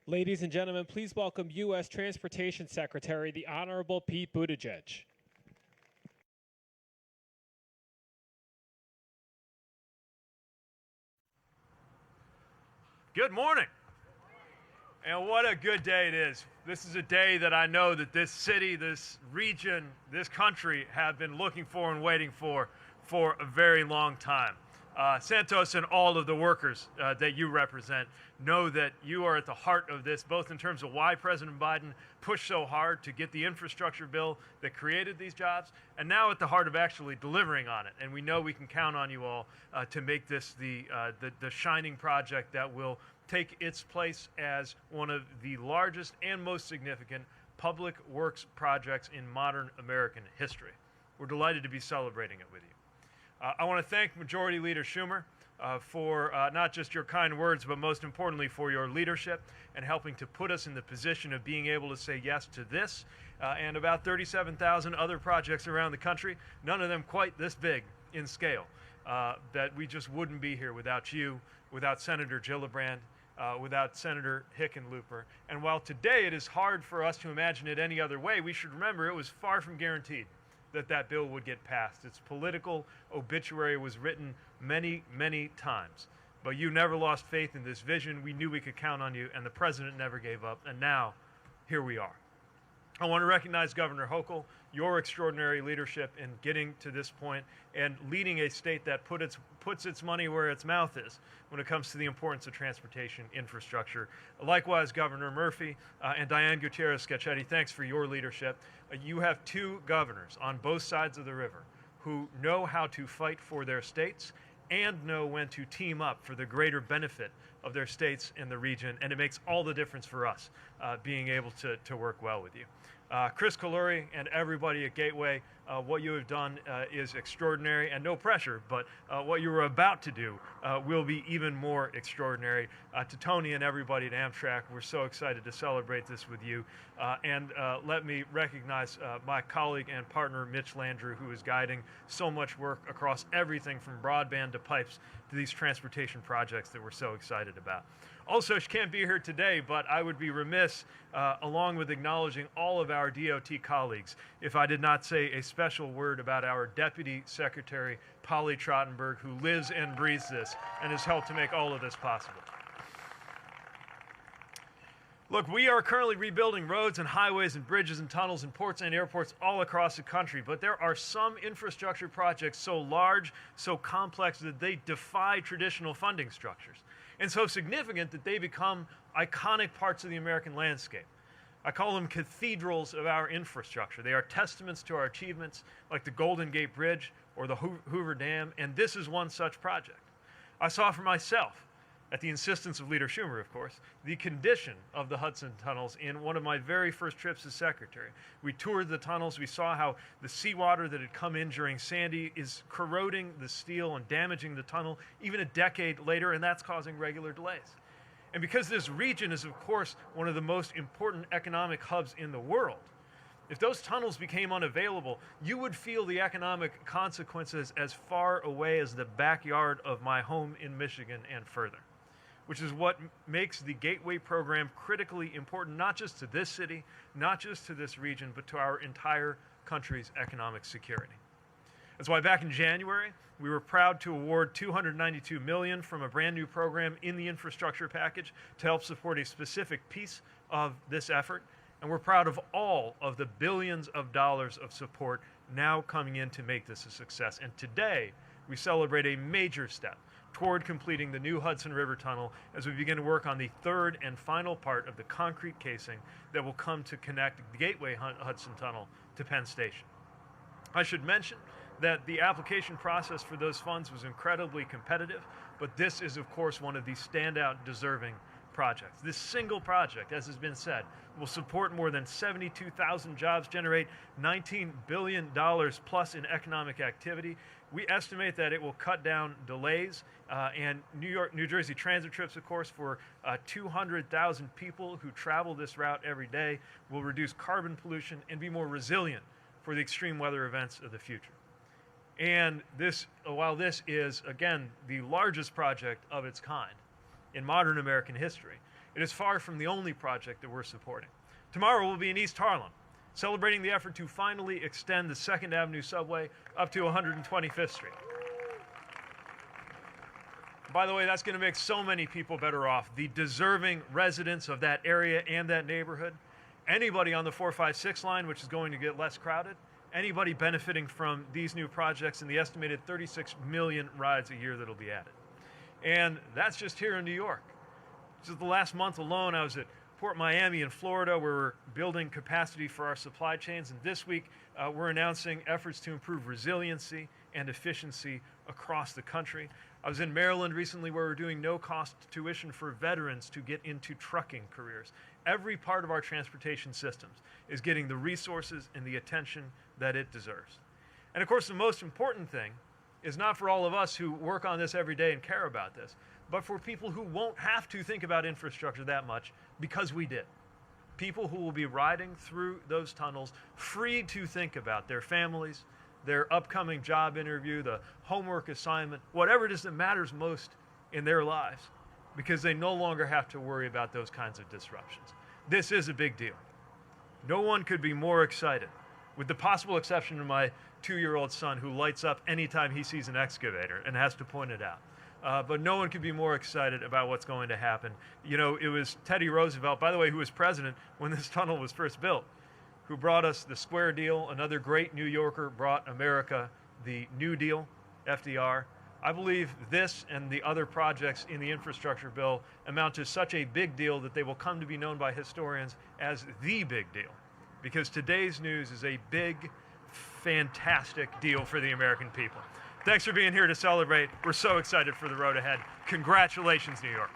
Ladies and gentlemen, please welcome U.S. Transportation Secretary, the Honorable Pete Buttigieg. Good morning. And what a good day it is. This is a day that I know that this city, this region, this country have been looking for and waiting for a very long time. Santos and all of the workers that you represent know that you are at the heart of this, both in terms of why President Biden pushed so hard to get the infrastructure bill that created these jobs, and now at the heart of actually delivering on it. And we know we can count on you all to make this the shining project that will take its place as one of the largest and most significant public works projects in modern American history. We're delighted to be celebrating it with you. I want to thank Majority Leader Schumer for not just your kind words, but most importantly for your leadership and helping to put us in the position of being able to say yes to this and about 37,000 other projects around the country, none of them quite this big in scale, that we just wouldn't be here without you, without Senator Gillibrand, without Senator Hickenlooper. And while today it is hard for us to imagine it any other way, we should remember it was far from guaranteed that that bill would get passed. Its political obituary was written many, many times. But you never lost faith in this vision. We knew we could count on you, and the president never gave up. And now, here we are. I want to recognize Governor Hochul, your extraordinary leadership in getting to this point and leading a state that puts its money where its mouth is when it comes to the importance of transportation infrastructure. Likewise, Governor Murphy and Diane Gutierrez-Scacchetti, thanks for your leadership. You have two governors on both sides of the river who know how to fight for their states and know when to team up for the greater benefit of their states and the region, and it makes all the difference for us being able to work well with you. Chris Kaluri and everybody at Gateway, what you have done is extraordinary, and no pressure, but what you were about to do will be even more extraordinary. To Tony and everybody at Amtrak, we're so excited to celebrate this with you. And let me recognize my colleague and partner, Mitch Landrieu, who is guiding so much work across everything from broadband to pipes to these transportation projects that we're so excited about. Also, she can't be here today, but I would be remiss, along with acknowledging all of our DOT colleagues, if I did not say a special word about our Deputy Secretary, Polly Trottenberg, who lives and breathes this and has helped to make all of this possible. Look, we are currently rebuilding roads and highways and bridges and tunnels and ports and airports all across the country, but there are some infrastructure projects so large, so complex that they defy traditional funding structures, and so significant that they become iconic parts of the American landscape. I call them cathedrals of our infrastructure. They are testaments to our achievements, like the Golden Gate Bridge or the Hoover Dam, and this is one such project. I saw for myself, at the insistence of Leader Schumer, of course, the condition of the Hudson tunnels in one of my very first trips as secretary. We toured the tunnels. We saw how the seawater that had come in during Sandy is corroding the steel and damaging the tunnel even a decade later, and that's causing regular delays. And because this region is, of course, one of the most important economic hubs in the world, if those tunnels became unavailable, you would feel the economic consequences as far away as the backyard of my home in Michigan and further, which is what makes the Gateway program critically important, not just to this city, not just to this region, but to our entire country's economic security. That's why back in January, we were proud to award $292 million from a brand new program in the infrastructure package to help support a specific piece of this effort. And we're proud of all of the billions of dollars of support now coming in to make this a success. And today, we celebrate a major step toward completing the new Hudson River Tunnel as we begin to work on the third and final part of the concrete casing that will come to connect the Gateway Hudson Tunnel to Penn Station. I should mention that the application process for those funds was incredibly competitive, but this is, of course, one of the standout deserving projects. This single project, as has been said, will support more than 72,000 jobs, generate $19 billion plus in economic activity. We estimate that it will cut down delays and New Jersey transit trips, of course, for 200,000 people who travel this route every day, will reduce carbon pollution and be more resilient for the extreme weather events of the future. And this, while this is, again, the largest project of its kind in modern American history, it is far from the only project that we're supporting. Tomorrow we'll be in East Harlem, celebrating the effort to finally extend the 2nd Avenue subway up to 125th Street. By the way, that's going to make so many people better off. The deserving residents of that area and that neighborhood, anybody on the 456 line, which is going to get less crowded, anybody benefiting from these new projects and the estimated 36 million rides a year that'll be added. And that's just here in New York. Just the last month alone, I was at Port Miami in Florida, where we're building capacity for our supply chains. And this week, we're announcing efforts to improve resiliency and efficiency across the country. I was in Maryland recently, where we're doing no-cost tuition for veterans to get into trucking careers. Every part of our transportation systems is getting the resources and the attention that it deserves. And of course, the most important thing is not for all of us who work on this every day and care about this, but for people who won't have to think about infrastructure that much because we did. People who will be riding through those tunnels free to think about their families, their upcoming job interview, the homework assignment, whatever it is that matters most in their lives, because they no longer have to worry about those kinds of disruptions. This is a big deal. No one could be more excited, with the possible exception of my 2-year-old son, who lights up anytime he sees an excavator and has to point it out. But no one could be more excited about what's going to happen. You know, it was Teddy Roosevelt, by the way, who was president when this tunnel was first built, who brought us the Square Deal. Another great New Yorker brought America the New Deal, FDR. I believe this and the other projects in the infrastructure bill amount to such a big deal that they will come to be known by historians as the big deal, because today's news is a big, fantastic deal for the American people. Thanks for being here to celebrate. We're so excited for the road ahead. Congratulations, New York.